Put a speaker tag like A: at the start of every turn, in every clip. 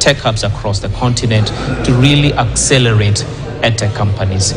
A: tech hubs across the continent to really accelerate edtech companies.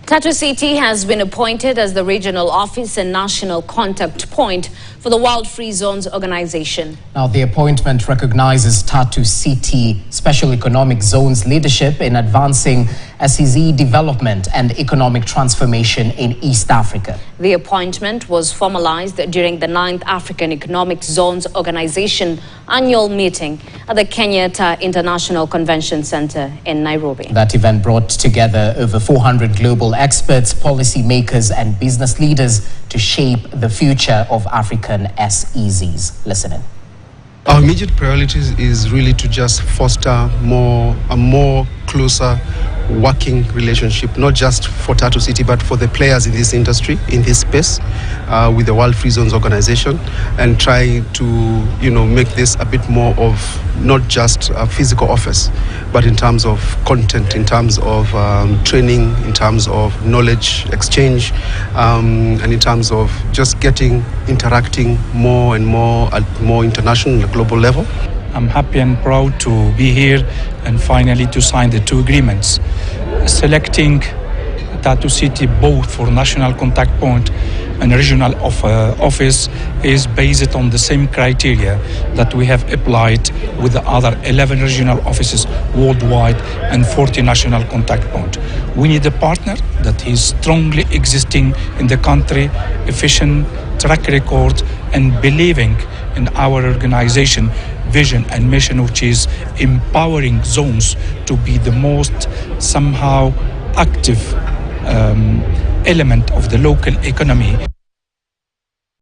B: Tatu City has been appointed as the regional office and national contact point for the World Free Zones organization.
C: Now, the appointment recognizes Tatu City Special Economic Zone's leadership in advancing SEZ development and economic transformation in East Africa.
B: The appointment was formalized during the 9th African Economic Zones Organization annual meeting at the Kenyatta International Convention Center in Nairobi.
C: That event brought together over 400 global experts, policymakers, and business leaders to shape the future of African SEZs. Listen in.
D: Our immediate priorities is really to just foster a more closer working relationship, not just for Tatu City, but for the players in this industry, in this space, with the World Free Zones organization, and try to, make this a bit more of not just a physical office, but in terms of content, in terms of training, in terms of knowledge exchange, and in terms of just interacting more and more at more international, global level.
E: I'm happy and proud to be here and finally to sign the two agreements. Selecting Tatu City both for national contact point and regional office is based on the same criteria that we have applied with the other 11 regional offices worldwide and 40 national contact point. We need a partner that is strongly existing in the country, efficient track record, and believing in our organization vision and mission, which is empowering zones to be the most somehow active element of the local economy.